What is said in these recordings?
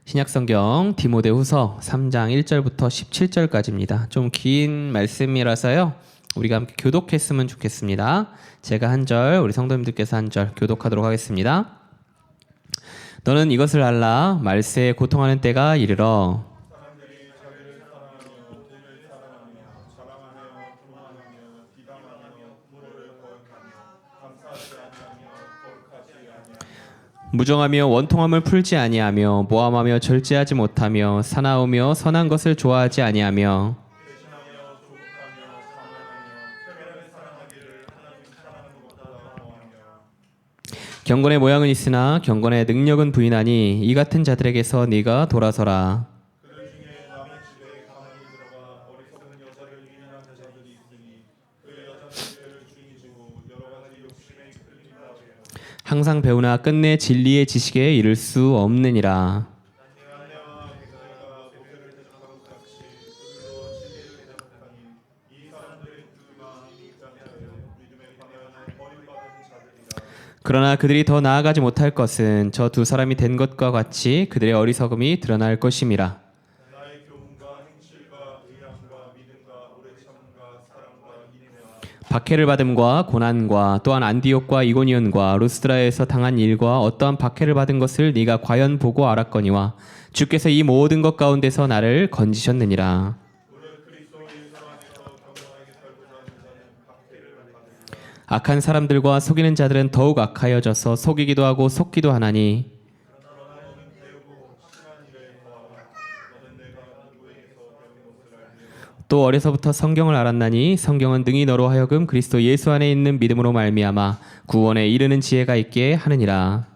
신약성경 디모데후서 3장 1절부터 17절까지입니다. 좀 긴 말씀이라서요. 우리가 함께 교독했으면 좋겠습니다. 제가 한 절, 우리 성도님들께서 한 절 교독하도록 하겠습니다. 너는 이것을 알라. 말세에 고통하는 때가 이르러 무정하며 원통함을 풀지 아니하며 모함하며 절제하지 못하며 사나우며 선한 것을 좋아하지 아니하며 경건의 모양은 있으나 경건의 능력은 부인하니 이 같은 자들에게서 네가 돌아서라. 항상 배우나 끝내 진리의 지식에 이를 수 없느니라. 그러나 그들이 더 나아가지 못할 것은 저 두 사람이 된 것과 같이 그들의 어리석음이 드러날 것임이라. 박해를 받음과 고난과 또한 안디옥과 이고니온과 루스드라에서 당한 일과 어떠한 박해를 받은 것을 네가 과연 보고 알았거니와 주께서 이 모든 것 가운데서 나를 건지셨느니라. 악한 사람들과 속이는 자들은 더욱 악하여져서 속이기도 하고 속기도 하나니 또 어려서부터 성경을 알았나니 성경은 능히 너로 하여금 그리스도 예수 안에 있는 믿음으로 말미암아 구원에 이르는 지혜가 있게 하느니라.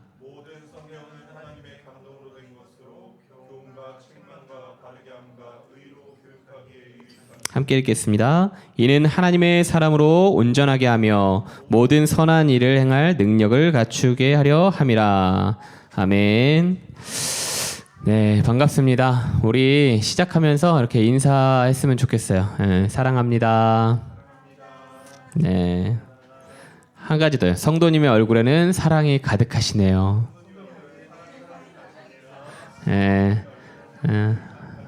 함께 읽겠습니다. 이는 하나님의 사람으로 온전하게 하며 모든 선한 일을 행할 능력을 갖추게 하려 함이라. 아멘. 네, 반갑습니다. 우리 시작하면서 이렇게 인사했으면 좋겠어요. 네, 사랑합니다. 네, 한 가지 더요. 성도님의 얼굴에는 사랑이 가득하시네요. 네,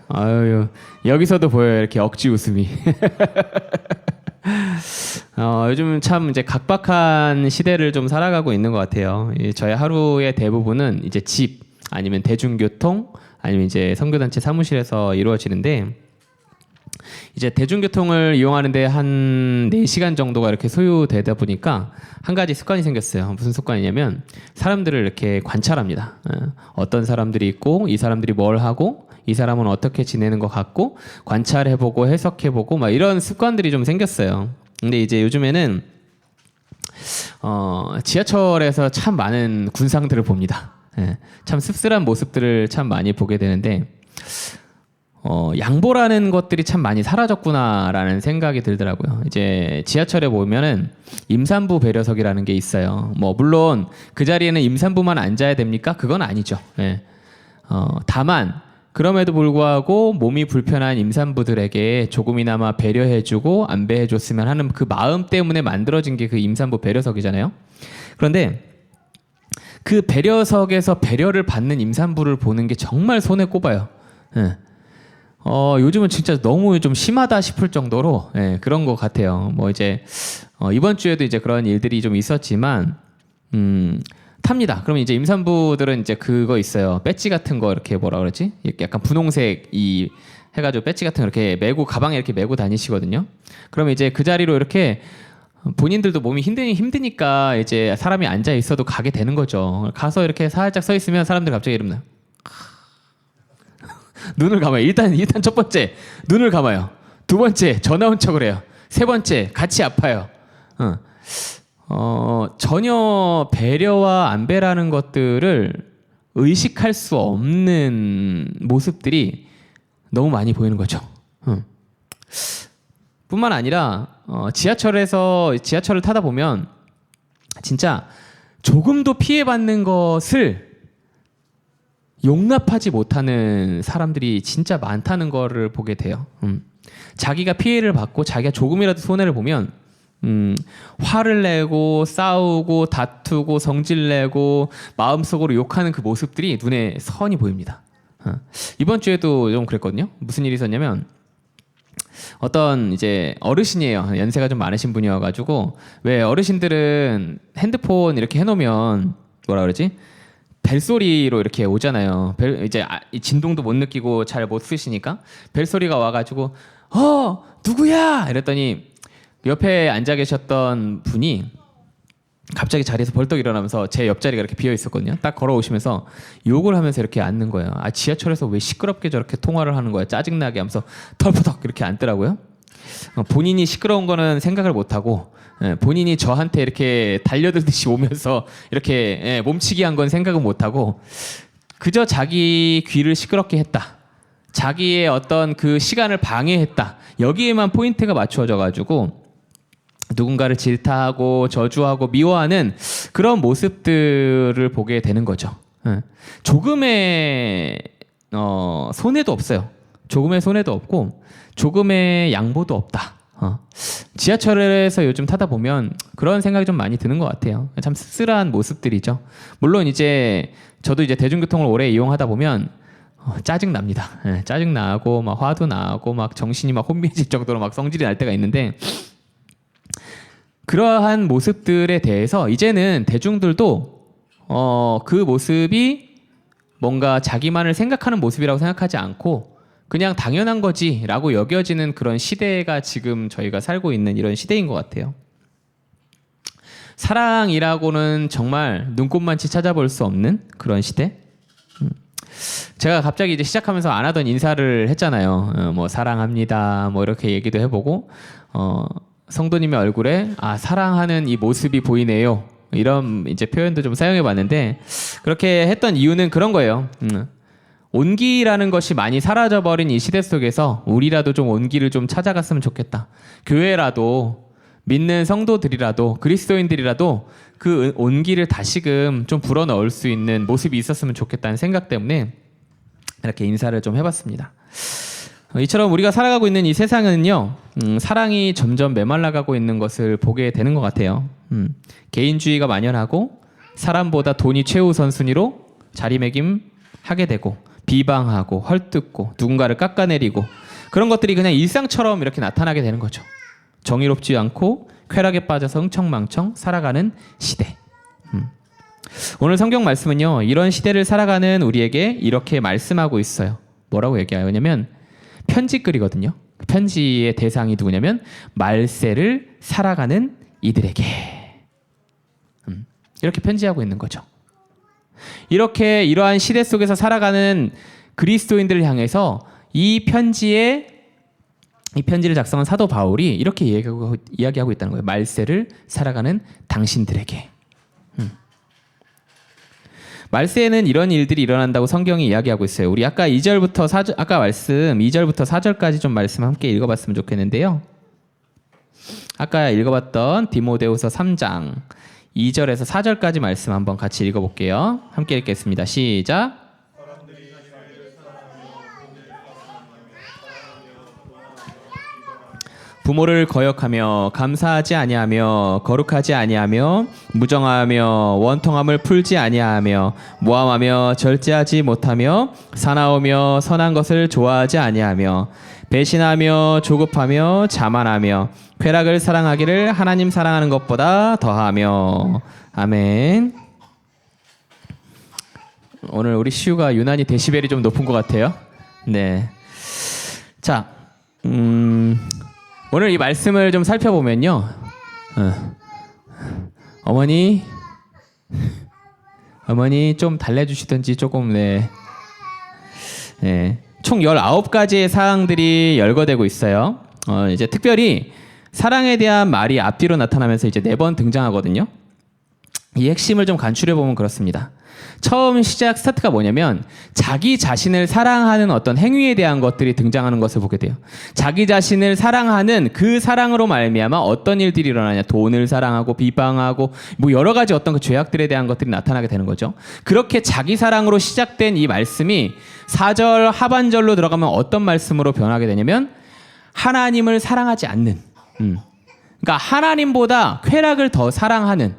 아유, 여기서도 보여요. 이렇게 억지 웃음이. 요즘 참 이제 각박한 시대를 좀 살아가고 있는 것 같아요. 저희 하루의 대부분은 이제 집 아니면 대중교통 아니면 이제 선교단체 사무실에서 이루어지는데 이제 대중교통을 이용하는데 한 4시간 정도가 이렇게 소요되다 보니까 한 가지 습관이 생겼어요. 무슨 습관이냐면 사람들을 이렇게 관찰합니다. 어떤 사람들이 있고 이 사람들이 뭘 하고 이 사람은 어떻게 지내는 것 같고 관찰해보고 해석해보고 막 이런 습관들이 좀 생겼어요. 근데 이제 요즘에는 지하철에서 참 많은 군상들을 봅니다. 참 씁쓸한 모습들을 참 많이 보게 되는데 양보라는 것들이 참 많이 사라졌구나라는 생각이 들더라고요. 이제 지하철에 보면은 임산부 배려석이라는 게 있어요. 뭐 물론 그 자리에는 임산부만 앉아야 됩니까? 그건 아니죠. 다만 그럼에도 불구하고 몸이 불편한 임산부들에게 조금이나마 배려해주고 안배해줬으면 하는 그 마음 때문에 만들어진 게 그 임산부 배려석이잖아요. 그런데 그 배려석에서 배려를 받는 임산부를 보는 게 정말 손에 꼽아요. 요즘은 진짜 너무 좀 심하다 싶을 정도로 그런 것 같아요. 뭐 이제 이번 주에도 이제 그런 일들이 좀 있었지만 탑니다. 그러면 이제 임산부들은 이제 그거 있어요. 배지 같은 거 이렇게 뭐라 그러지? 이렇게 약간 분홍색 이 해가지고 배지 같은 거 이렇게 메고 가방에 이렇게 메고 다니시거든요. 그러면 이제 그 자리로 이렇게 본인들도 몸이 힘드니까 이제 사람이 앉아 있어도 가게 되는 거죠. 가서 이렇게 살짝 서 있으면 사람들 갑자기 이러면 눈을 감아요. 일단 첫 번째 눈을 감아요. 두 번째 전화 온 척을 해요. 세 번째 같이 아파요. 전혀 배려와 안배라는 것들을 의식할 수 없는 모습들이 너무 많이 보이는 거죠. 뿐만 아니라 지하철을 타다 보면 진짜 조금도 피해받는 것을 용납하지 못하는 사람들이 진짜 많다는 거를 보게 돼요. 자기가 피해를 받고 자기가 조금이라도 손해를 보면 화를 내고 싸우고 다투고 성질내고 마음속으로 욕하는 그 모습들이 눈에 선히 보입니다. 이번 주에도 좀 그랬거든요. 무슨 일이 있었냐면 어떤 이제 어르신이에요. 연세가 좀 많으신 분이어가지고 왜 어르신들은 핸드폰 이렇게 해놓으면 뭐라 그러지? 벨소리로 이렇게 오잖아요. 이제 진동도 못 느끼고 잘 못 쓰시니까 벨소리가 와가지고 누구야? 이랬더니 옆에 앉아 계셨던 분이 갑자기 자리에서 벌떡 일어나면서 제 옆자리가 이렇게 비어 있었거든요. 딱 걸어오시면서 욕을 하면서 이렇게 앉는 거예요. 지하철에서 왜 시끄럽게 저렇게 통화를 하는 거야? 짜증나게 하면서 털퍼덕 이렇게 앉더라고요. 본인이 시끄러운 거는 생각을 못 하고 본인이 저한테 이렇게 달려들듯이 오면서 이렇게 몸치기 한 건 생각은 못 하고 그저 자기 귀를 시끄럽게 했다. 자기의 어떤 그 시간을 방해했다. 여기에만 포인트가 맞추어져 가지고 누군가를 질타하고 저주하고 미워하는 그런 모습들을 보게 되는 거죠. 조금의 손해도 없어요. 조금의 손해도 없고 조금의 양보도 없다. 지하철에서 요즘 타다 보면 그런 생각이 좀 많이 드는 것 같아요. 참 씁쓸한 모습들이죠. 물론 이제 저도 이제 대중교통을 오래 이용하다 보면 짜증 납니다. 짜증 나고 막 화도 나고 막 정신이 막 혼미해질 정도로 막 성질이 날 때가 있는데. 그러한 모습들에 대해서 이제는 대중들도 그 모습이 뭔가 자기만을 생각하는 모습이라고 생각하지 않고 그냥 당연한 거지라고 여겨지는 그런 시대가 지금 저희가 살고 있는 이런 시대인 것 같아요. 사랑이라고는 정말 눈꼽만치 찾아볼 수 없는 그런 시대. 제가 갑자기 이제 시작하면서 안 하던 인사를 했잖아요. 뭐 사랑합니다. 뭐 이렇게 얘기도 해보고 성도님의 얼굴에 사랑하는 이 모습이 보이네요. 이런 이제 표현도 좀 사용해봤는데 그렇게 했던 이유는 그런 거예요. 온기라는 것이 많이 사라져버린 이 시대 속에서 우리라도 좀 온기를 좀 찾아갔으면 좋겠다. 교회라도 믿는 성도들이라도 그리스도인들이라도 그 온기를 다시금 좀 불어넣을 수 있는 모습이 있었으면 좋겠다는 생각 때문에 이렇게 인사를 좀 해봤습니다. 이처럼 우리가 살아가고 있는 이 세상은요, 사랑이 점점 메말라가고 있는 것을 보게 되는 것 같아요. 개인주의가 만연하고 사람보다 돈이 최우선순위로 자리매김하게 되고 비방하고 헐뜯고 누군가를 깎아내리고 그런 것들이 그냥 일상처럼 이렇게 나타나게 되는 거죠. 정의롭지 않고 쾌락에 빠져서 흥청망청 살아가는 시대. 오늘 성경 말씀은요, 이런 시대를 살아가는 우리에게 이렇게 말씀하고 있어요. 뭐라고 얘기하냐면 편지글이거든요. 편지의 대상이 누구냐면 말세를 살아가는 이들에게 이렇게 편지하고 있는 거죠. 이렇게 이러한 시대 속에서 살아가는 그리스도인들을 향해서 이 편지를 작성한 사도 바울이 이렇게 이야기하고 있다는 거예요. 말세를 살아가는 당신들에게. 말세에는 이런 일들이 일어난다고 성경이 이야기하고 있어요. 우리 아까 2절부터 아까 말씀 2절부터 4절까지 좀 말씀 함께 읽어봤으면 좋겠는데요. 아까 읽어봤던 디모데후서 3장 2절에서 4절까지 말씀 한번 같이 읽어볼게요. 함께 읽겠습니다. 시작. 부모를 거역하며 감사하지 아니하며 거룩하지 아니하며 무정하며 원통함을 풀지 아니하며 모함하며 절제하지 못하며 사나우며 선한 것을 좋아하지 아니하며 배신하며 조급하며 자만하며 쾌락을 사랑하기를 하나님 사랑하는 것보다 더하며. 아멘. 오늘 우리 시우가 유난히 데시벨이 좀 높은 것 같아요. 네. 자, 오늘 이 말씀을 좀 살펴보면요. 어머니 좀 달래주시든지 조금 총 19가지의 사항들이 열거되고 있어요. 이제 특별히 사랑에 대한 말이 앞뒤로 나타나면서 이제 4번 등장하거든요. 이 핵심을 좀 간추려 보면 그렇습니다. 처음 스타트가 뭐냐면 자기 자신을 사랑하는 어떤 행위에 대한 것들이 등장하는 것을 보게 돼요. 자기 자신을 사랑하는 그 사랑으로 말미암아 어떤 일들이 일어나냐. 돈을 사랑하고 비방하고 뭐 여러 가지 어떤 그 죄악들에 대한 것들이 나타나게 되는 거죠. 그렇게 자기 사랑으로 시작된 이 말씀이 4절 하반절로 들어가면 어떤 말씀으로 변하게 되냐면 하나님을 사랑하지 않는, 그러니까 하나님보다 쾌락을 더 사랑하는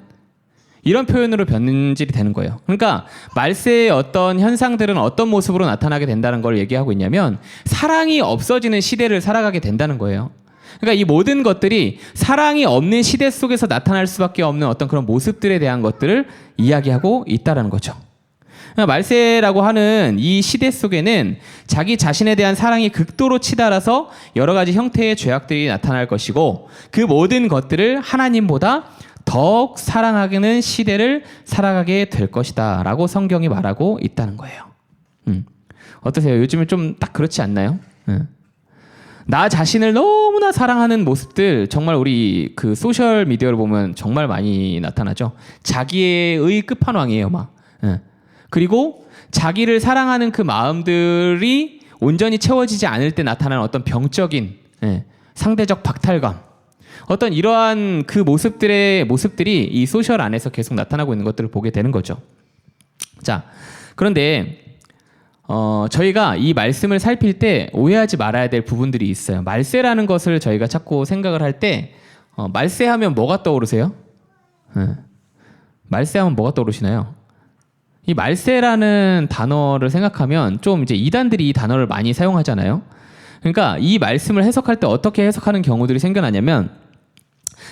이런 표현으로 변질이 되는 거예요. 그러니까 말세의 어떤 현상들은 어떤 모습으로 나타나게 된다는 걸 얘기하고 있냐면 사랑이 없어지는 시대를 살아가게 된다는 거예요. 그러니까 이 모든 것들이 사랑이 없는 시대 속에서 나타날 수밖에 없는 어떤 그런 모습들에 대한 것들을 이야기하고 있다는 거죠. 그러니까 말세라고 하는 이 시대 속에는 자기 자신에 대한 사랑이 극도로 치달아서 여러 가지 형태의 죄악들이 나타날 것이고 그 모든 것들을 하나님보다 더욱 사랑하는 시대를 살아가게 될 것이다 라고 성경이 말하고 있다는 거예요. 어떠세요? 요즘에 좀 딱 그렇지 않나요? 나 자신을 너무나 사랑하는 모습들 정말 우리 그 소셜 미디어를 보면 정말 많이 나타나죠. 자기의 끝판왕이에요, 막. 그리고 자기를 사랑하는 그 마음들이 온전히 채워지지 않을 때 나타나는 어떤 병적인 상대적 박탈감, 어떤 이러한 그 모습들이 이 소셜 안에서 계속 나타나고 있는 것들을 보게 되는 거죠. 자, 그런데 저희가 이 말씀을 살필 때 오해하지 말아야 될 부분들이 있어요. 말세라는 것을 저희가 자꾸 생각을 할 때 말세하면 뭐가 떠오르세요? 말세하면 뭐가 떠오르시나요? 이 말세라는 단어를 생각하면 좀 이제 이단들이 이 단어를 많이 사용하잖아요. 그러니까 이 말씀을 해석할 때 어떻게 해석하는 경우들이 생겨나냐면,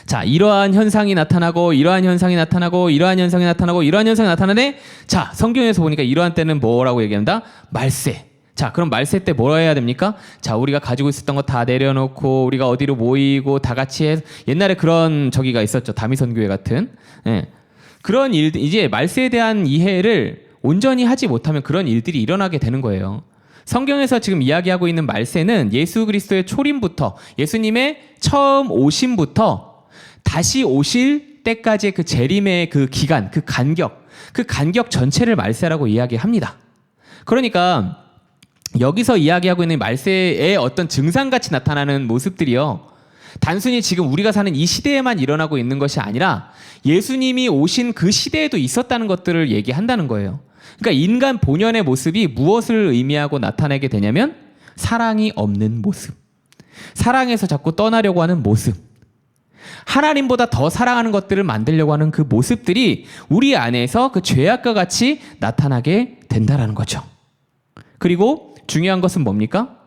자, 이러한 현상이 나타나고 이러한 현상이 나타나고 이러한 현상이 나타나고 이러한 현상이 나타나네. 자, 성경에서 보니까 이러한 때는 뭐라고 얘기한다? 말세. 자, 그럼 말세 때 뭐라 해야 됩니까? 자, 우리가 가지고 있었던 거 다 내려놓고 우리가 어디로 모이고 다 같이 해서, 옛날에 그런 저기가 있었죠. 다미선교회 같은. 그런 일들, 이제 말세에 대한 이해를 온전히 하지 못하면 그런 일들이 일어나게 되는 거예요. 성경에서 지금 이야기하고 있는 말세는 예수 그리스도의 초림부터, 예수님의 처음 오심부터 다시 오실 때까지의 그 재림의 그 기간, 그 간격 전체를 말세라고 이야기합니다. 그러니까 여기서 이야기하고 있는 말세의 어떤 증상같이 나타나는 모습들이요, 단순히 지금 우리가 사는 이 시대에만 일어나고 있는 것이 아니라 예수님이 오신 그 시대에도 있었다는 것들을 얘기한다는 거예요. 그러니까 인간 본연의 모습이 무엇을 의미하고 나타내게 되냐면 사랑이 없는 모습, 사랑에서 자꾸 떠나려고 하는 모습, 하나님보다 더 사랑하는 것들을 만들려고 하는 그 모습들이 우리 안에서 그 죄악과 같이 나타나게 된다는 거죠. 그리고 중요한 것은 뭡니까?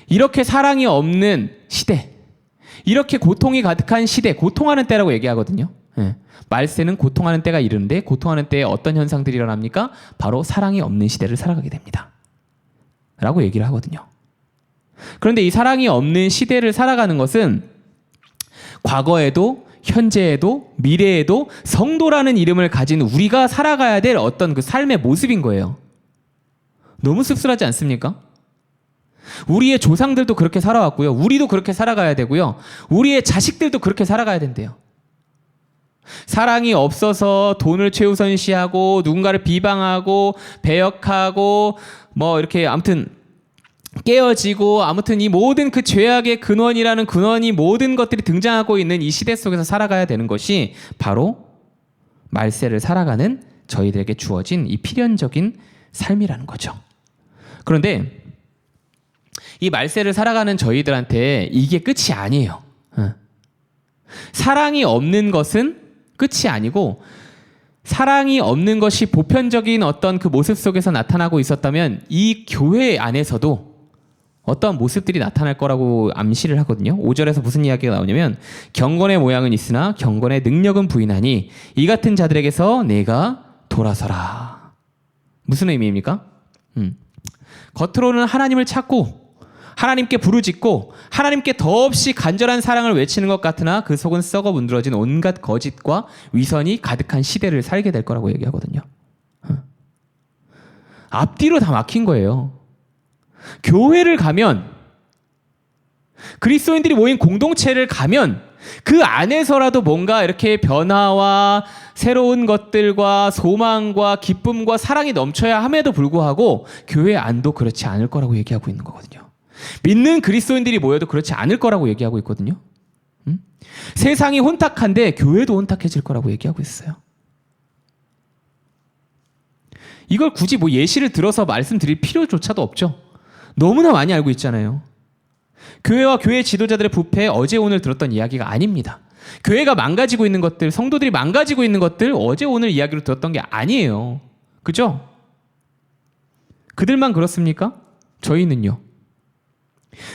이렇게 사랑이 없는 시대, 이렇게 고통이 가득한 시대, 고통하는 때라고 얘기하거든요. 말세는 고통하는 때가 이르는데 고통하는 때에 어떤 현상들이 일어납니까? 바로 사랑이 없는 시대를 살아가게 됩니다 라고 얘기를 하거든요. 그런데 이 사랑이 없는 시대를 살아가는 것은 과거에도 현재에도 미래에도 성도라는 이름을 가진 우리가 살아가야 될 어떤 그 삶의 모습인 거예요. 너무 씁쓸하지 않습니까? 우리의 조상들도 그렇게 살아왔고요, 우리도 그렇게 살아가야 되고요, 우리의 자식들도 그렇게 살아가야 된대요. 사랑이 없어서 돈을 최우선시하고 누군가를 비방하고 배역하고 뭐 이렇게 아무튼 깨어지고, 아무튼 이 모든 그 죄악의 근원이라는 근원이 모든 것들이 등장하고 있는 이 시대 속에서 살아가야 되는 것이 바로 말세를 살아가는 저희들에게 주어진 이 필연적인 삶이라는 거죠. 그런데 이 말세를 살아가는 저희들한테 이게 끝이 아니에요. 사랑이 없는 것은 끝이 아니고, 사랑이 없는 것이 보편적인 어떤 그 모습 속에서 나타나고 있었다면 이 교회 안에서도 어떤 모습들이 나타날 거라고 암시를 하거든요. 5절에서 무슨 이야기가 나오냐면, 경건의 모양은 있으나 경건의 능력은 부인하니 이 같은 자들에게서 내가 돌아서라. 무슨 의미입니까? 겉으로는 하나님을 찾고 하나님께 부르짖고 하나님께 더없이 간절한 사랑을 외치는 것 같으나 그 속은 썩어 문드러진 온갖 거짓과 위선이 가득한 시대를 살게 될 거라고 얘기하거든요. 앞뒤로 다 막힌 거예요. 교회를 가면, 그리스도인들이 모인 공동체를 가면 그 안에서라도 뭔가 이렇게 변화와 새로운 것들과 소망과 기쁨과 사랑이 넘쳐야 함에도 불구하고 교회 안도 그렇지 않을 거라고 얘기하고 있는 거거든요. 믿는 그리스도인들이 모여도 그렇지 않을 거라고 얘기하고 있거든요. 세상이 혼탁한데 교회도 혼탁해질 거라고 얘기하고 있어요. 이걸 굳이 뭐 예시를 들어서 말씀드릴 필요조차도 없죠. 너무나 많이 알고 있잖아요. 교회와 교회 지도자들의 부패, 어제 오늘 들었던 이야기가 아닙니다. 교회가 망가지고 있는 것들, 성도들이 망가지고 있는 것들 어제 오늘 이야기로 들었던 게 아니에요. 그죠? 그들만 그렇습니까? 저희는요.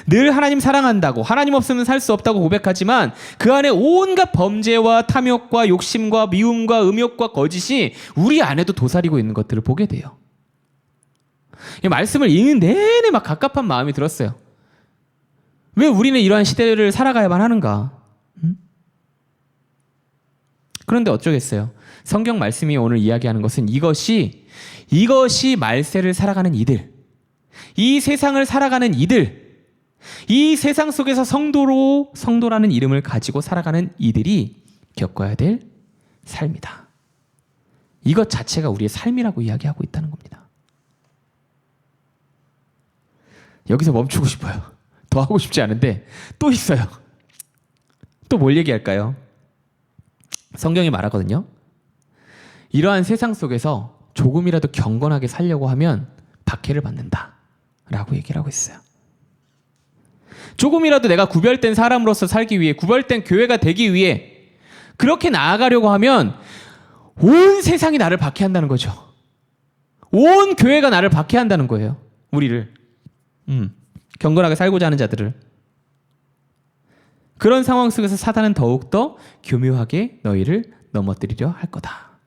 늘 하나님 사랑한다고, 하나님 없으면 살 수 없다고 고백하지만 그 안에 온갖 범죄와 탐욕과 욕심과 미움과 음욕과 거짓이 우리 안에도 도사리고 있는 것들을 보게 돼요. 이 말씀을 읽는 내내 막 갑갑한 마음이 들었어요. 왜 우리는 이러한 시대를 살아가야만 하는가? 그런데 어쩌겠어요. 성경 말씀이 오늘 이야기하는 것은 이것이 말세를 살아가는 이들, 이 세상을 살아가는 이들, 이 세상 속에서 성도라는 이름을 가지고 살아가는 이들이 겪어야 될 삶이다. 이것 자체가 우리의 삶이라고 이야기하고 있다는 겁니다. 여기서 멈추고 싶어요. 더 하고 싶지 않은데 또 있어요. 또 뭘 얘기할까요? 성경이 말하거든요. 이러한 세상 속에서 조금이라도 경건하게 살려고 하면 박해를 받는다 라고 얘기를 하고 있어요. 조금이라도 내가 구별된 사람으로서 살기 위해, 구별된 교회가 되기 위해 그렇게 나아가려고 하면 온 세상이 나를 박해한다는 거죠. 온 교회가 나를 박해한다는 거예요. 우리를. 경건하게 살고자 하는 자들을. 그런 상황 속에서 사단은 더욱더 교묘하게 너희를 넘어뜨리려 할 거다.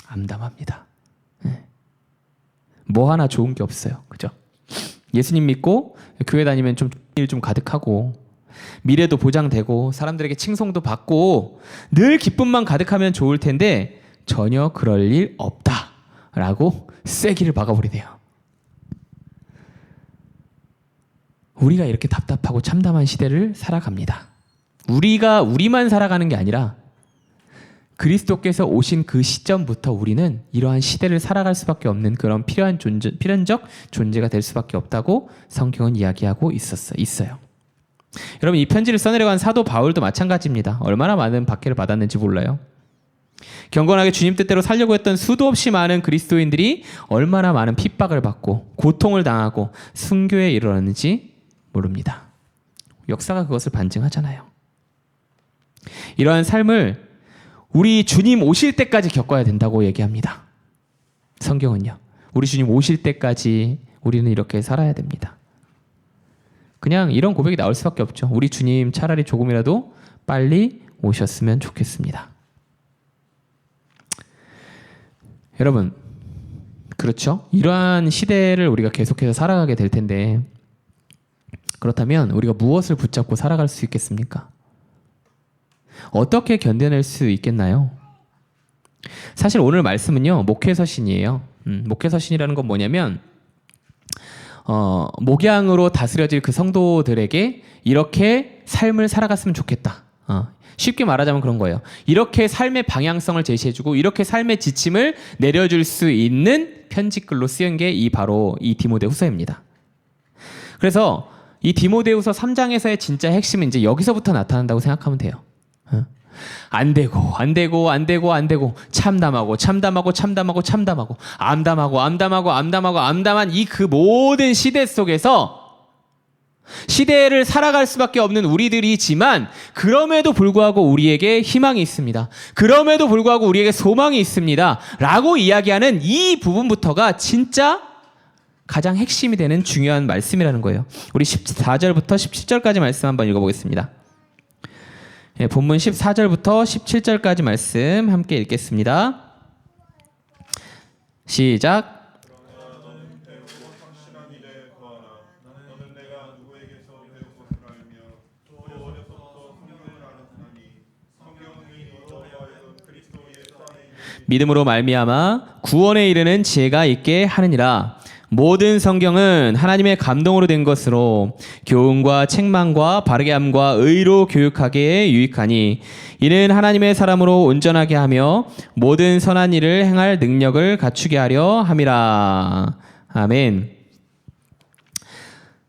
암담합니다. 네. 뭐 하나 좋은 게 없어요. 그죠? 예수님 믿고 교회 다니면 일 좀 가득하고 미래도 보장되고 사람들에게 칭송도 받고 늘 기쁨만 가득하면 좋을 텐데 전혀 그럴 일 없다라고 쐐기를 박아버리네요. 우리가 이렇게 답답하고 참담한 시대를 살아갑니다. 우리만 살아가는 게 아니라 그리스도께서 오신 그 시점부터 우리는 이러한 시대를 살아갈 수밖에 없는 그런 필연적 존재가 될 수밖에 없다고 성경은 이야기하고 있어요. 여러분, 이 편지를 써내려간 사도 바울도 마찬가지입니다. 얼마나 많은 박해를 받았는지 몰라요. 경건하게 주님 뜻대로 살려고 했던 수도 없이 많은 그리스도인들이 얼마나 많은 핍박을 받고 고통을 당하고 순교에 이르렀는지 모릅니다. 역사가 그것을 반증하잖아요. 이러한 삶을 우리 주님 오실 때까지 겪어야 된다고 얘기합니다. 성경은요. 우리 주님 오실 때까지 우리는 이렇게 살아야 됩니다. 그냥 이런 고백이 나올 수밖에 없죠. 우리 주님 차라리 조금이라도 빨리 오셨으면 좋겠습니다. 여러분, 그렇죠? 이러한 시대를 우리가 계속해서 살아가게 될 텐데 그렇다면 우리가 무엇을 붙잡고 살아갈 수 있겠습니까? 어떻게 견뎌낼 수 있겠나요? 사실 오늘 말씀은요, 목회서신이에요. 목회서신이라는 건 뭐냐면 목양으로 다스려질 그 성도들에게 이렇게 삶을 살아갔으면 좋겠다. 쉽게 말하자면 그런 거예요. 이렇게 삶의 방향성을 제시해주고 이렇게 삶의 지침을 내려줄 수 있는 편지글로 쓰인 게 바로 이 디모데후서입니다. 그래서 이 디모데후서 3장에서의 진짜 핵심은 이제 여기서부터 나타난다고 생각하면 돼요. 안 되고 참담하고 암담한 이 그 모든 시대 속에서 시대를 살아갈 수밖에 없는 우리들이지만 그럼에도 불구하고 우리에게 희망이 있습니다. 그럼에도 불구하고 우리에게 소망이 있습니다. 라고 이야기하는 이 부분부터가 진짜 가장 핵심이 되는 중요한 말씀이라는 거예요. 우리 14절부터 17절까지 말씀 한번 읽어보겠습니다. 본문 14절부터 17절까지 말씀 함께 읽겠습니다. 시작. 믿음으로 말미암아 구원에 이르는 지혜가 있게 하느니라. 모든 성경은 하나님의 감동으로 된 것으로 교훈과 책망과 바르게 함과 의로 교육하기에 유익하니 이는 하나님의 사람으로 온전하게 하며 모든 선한 일을 행할 능력을 갖추게 하려 함이라. 아멘.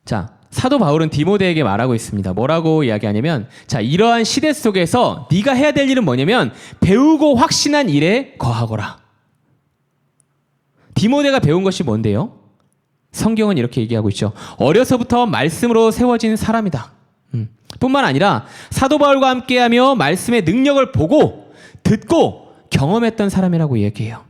자, 사도 바울은 디모데에게 말하고 있습니다. 뭐라고 이야기하냐면, 자, 이러한 시대 속에서 네가 해야 될 일은 뭐냐면 배우고 확신한 일에 거하거라. 디모데가 배운 것이 뭔데요? 성경은 이렇게 얘기하고 있죠. 어려서부터 말씀으로 세워진 사람이다. 뿐만 아니라 사도 바울과 함께하며 말씀의 능력을 보고 듣고 경험했던 사람이라고 얘기해요.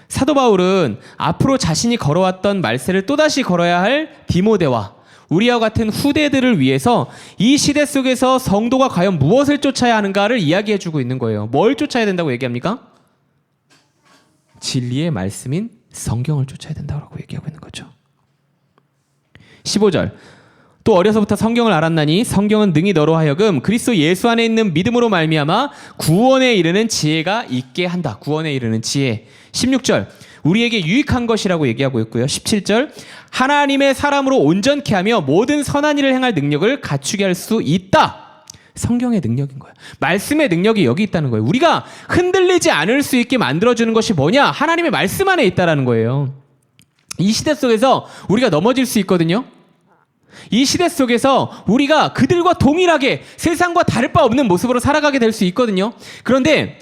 사도 바울은 앞으로 자신이 걸어왔던 말세를 또다시 걸어야 할 디모데와 우리와 같은 후대들을 위해서 이 시대 속에서 성도가 과연 무엇을 쫓아야 하는가를 이야기해주고 있는 거예요. 뭘 쫓아야 된다고 얘기합니까? 진리의 말씀인 성경을 쫓아야 된다고 얘기하고 있는 거죠. 15절, 또 어려서부터 성경을 알았나니 성경은 능히 너로 하여금 그리스도 예수 안에 있는 믿음으로 말미암아 구원에 이르는 지혜가 있게 한다. 구원에 이르는 지혜. 16절, 우리에게 유익한 것이라고 얘기하고 있고요. 17절, 하나님의 사람으로 온전케 하며 모든 선한 일을 행할 능력을 갖추게 할 수 있다. 성경의 능력인 거예요. 말씀의 능력이 여기 있다는 거예요. 우리가 흔들리지 않을 수 있게 만들어주는 것이 뭐냐? 하나님의 말씀 안에 있다는 거예요. 이 시대 속에서 우리가 넘어질 수 있거든요. 이 시대 속에서 우리가 그들과 동일하게 세상과 다를 바 없는 모습으로 살아가게 될 수 있거든요. 그런데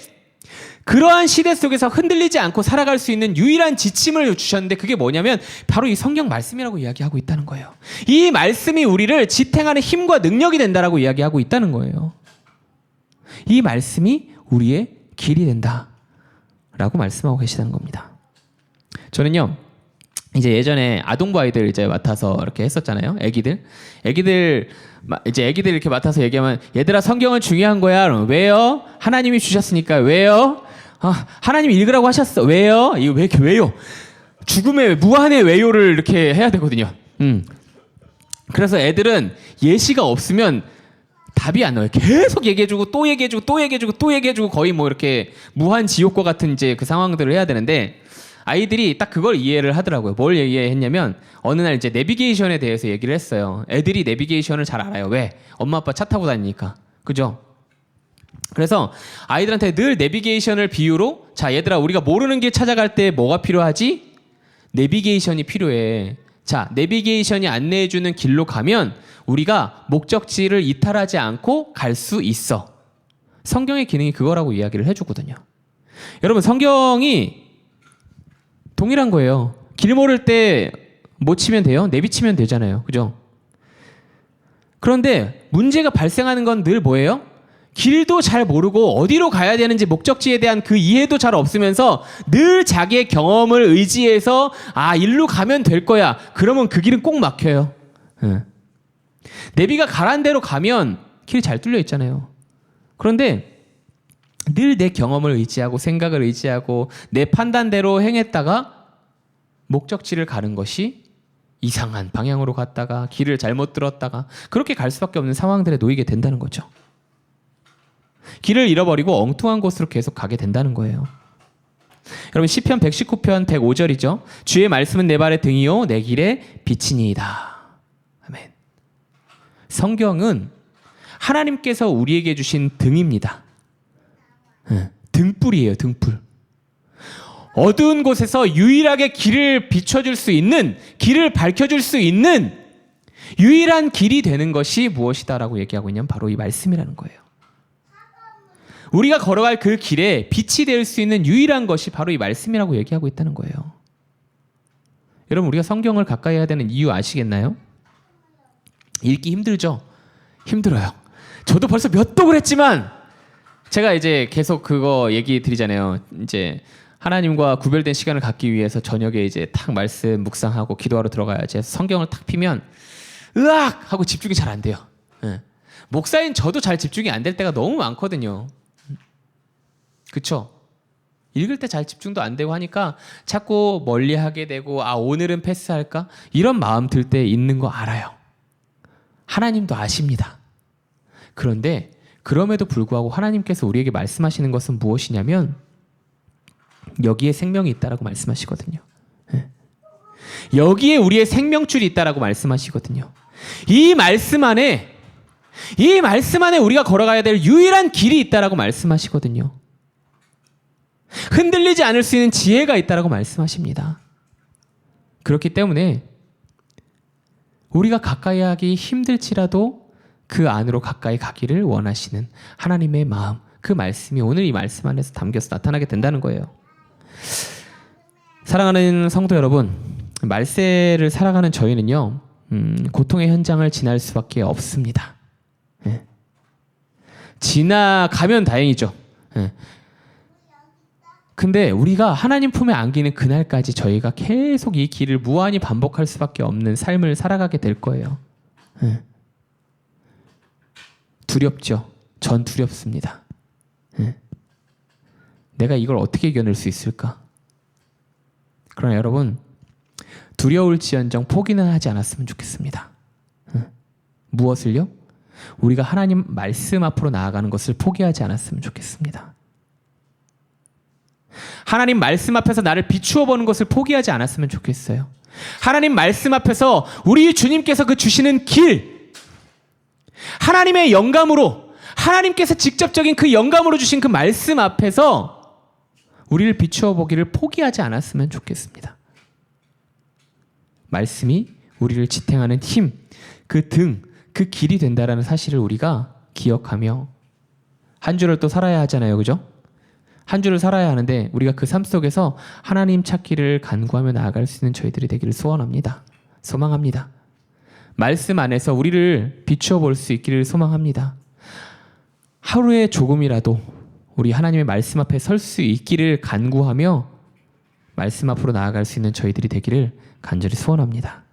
그러한 시대 속에서 흔들리지 않고 살아갈 수 있는 유일한 지침을 주셨는데 그게 뭐냐면 바로 이 성경 말씀이라고 이야기하고 있다는 거예요. 이 말씀이 우리를 지탱하는 힘과 능력이 된다라고 이야기하고 있다는 거예요. 이 말씀이 우리의 길이 된다라고 말씀하고 계시다는 겁니다. 저는요, 이제 예전에 아동부 아이들 이제 맡아서 이렇게 했었잖아요. 애기들 이렇게 맡아서 얘기하면 얘들아 성경은 중요한 거야. 왜요? 하나님이 주셨으니까. 왜요? 하나님 읽으라고 하셨어. 왜요? 이거 왜 이렇게 왜요? 죽음의 무한의 왜요를 이렇게 해야 되거든요. 그래서 애들은 예시가 없으면 답이 안 나와요. 계속 얘기해주고 또 얘기해주고 또 얘기해주고 또 얘기해주고 거의 뭐 이렇게 무한 지옥과 같은 이제 그 상황들을 해야 되는데 아이들이 딱 그걸 이해를 하더라고요. 뭘 이해했냐면 어느 날 이제 내비게이션에 대해서 얘기를 했어요. 애들이 내비게이션을 잘 알아요. 왜? 엄마 아빠 차 타고 다니니까. 그죠? 그래서 아이들한테 늘 내비게이션을 비유로 자 얘들아 우리가 모르는 길 찾아갈 때 뭐가 필요하지? 내비게이션이 필요해. 자 내비게이션이 안내해주는 길로 가면 우리가 목적지를 이탈하지 않고 갈 수 있어. 성경의 기능이 그거라고 이야기를 해주거든요. 여러분 성경이 동일한 거예요. 길 모를 때 뭐 치면 돼요? 내비 치면 되잖아요. 그죠? 그런데 문제가 발생하는 건 늘 뭐예요? 길도 잘 모르고 어디로 가야 되는지 목적지에 대한 그 이해도 잘 없으면서 늘 자기의 경험을 의지해서 일로 가면 될 거야. 그러면 그 길은 꼭 막혀요. 내비가 가란 대로 가면 길이 잘 뚫려 있잖아요. 그런데 늘 내 경험을 의지하고 생각을 의지하고 내 판단대로 행했다가 목적지를 가는 것이 이상한 방향으로 갔다가 길을 잘못 들었다가 그렇게 갈 수밖에 없는 상황들에 놓이게 된다는 거죠. 길을 잃어버리고 엉뚱한 곳으로 계속 가게 된다는 거예요. 여러분 시편 119편 105절이죠. 주의 말씀은 내 발의 등이요 내 길의 빛이니이다. 아멘. 성경은 하나님께서 우리에게 주신 등입니다. 등불이에요. 등불. 어두운 곳에서 유일하게 길을 비춰줄 수 있는, 길을 밝혀줄 수 있는 유일한 길이 되는 것이 무엇이다라고 얘기하고 있냐면 바로 이 말씀이라는 거예요. 우리가 걸어갈 그 길에 빛이 될 수 있는 유일한 것이 바로 이 말씀이라고 얘기하고 있다는 거예요. 여러분 우리가 성경을 가까이 해야 되는 이유 아시겠나요? 읽기 힘들죠? 힘들어요. 저도 벌써 몇 독을 했지만 제가 이제 계속 그거 얘기 드리잖아요. 이제 하나님과 구별된 시간을 갖기 위해서 저녁에 이제 탁 말씀 묵상하고 기도하러 들어가야지. 성경을 탁 피면 으악 하고 집중이 잘 안 돼요. 목사인 저도 잘 집중이 안 될 때가 너무 많거든요. 그쵸? 읽을 때 잘 집중도 안 되고 하니까 자꾸 멀리하게 되고 오늘은 패스할까? 이런 마음 들 때 있는 거 알아요. 하나님도 아십니다. 그런데 그럼에도 불구하고 하나님께서 우리에게 말씀하시는 것은 무엇이냐면 여기에 생명이 있다라고 말씀하시거든요. 여기에 우리의 생명줄이 있다라고 말씀하시거든요. 이 말씀 안에 우리가 걸어가야 될 유일한 길이 있다라고 말씀하시거든요. 흔들리지 않을 수 있는 지혜가 있다라고 말씀하십니다. 그렇기 때문에 우리가 가까이 하기 힘들지라도 그 안으로 가까이 가기를 원하시는 하나님의 마음, 그 말씀이 오늘 이 말씀 안에서 담겨서 나타나게 된다는 거예요. 사랑하는 성도 여러분, 말세를 살아가는 저희는요, 고통의 현장을 지날 수밖에 없습니다. 예. 지나가면 다행이죠. 예. 근데 우리가 하나님 품에 안기는 그날까지 저희가 계속 이 길을 무한히 반복할 수밖에 없는 삶을 살아가게 될 거예요. 예. 두렵죠. 전 두렵습니다. 예. 내가 이걸 어떻게 이겨낼 수 있을까? 그러나 여러분, 두려울지언정 포기는 하지 않았으면 좋겠습니다. 예. 무엇을요? 우리가 하나님 말씀 앞으로 나아가는 것을 포기하지 않았으면 좋겠습니다. 하나님 말씀 앞에서 나를 비추어 보는 것을 포기하지 않았으면 좋겠어요. 하나님 말씀 앞에서 우리 주님께서 그 주시는 길, 하나님의 영감으로, 하나님께서 직접적인 그 영감으로 주신 그 말씀 앞에서 우리를 비추어 보기를 포기하지 않았으면 좋겠습니다. 말씀이 우리를 지탱하는 힘, 그 등, 그 길이 된다라는 사실을 우리가 기억하며 한 주를 또 살아야 하잖아요. 그죠? 한 주를 살아야 하는데 우리가 그 삶 속에서 하나님 찾기를 간구하며 나아갈 수 있는 저희들이 되기를 소원합니다. 소망합니다. 말씀 안에서 우리를 비추어 볼 수 있기를 소망합니다. 하루에 조금이라도 우리 하나님의 말씀 앞에 설 수 있기를 간구하며 말씀 앞으로 나아갈 수 있는 저희들이 되기를 간절히 소원합니다.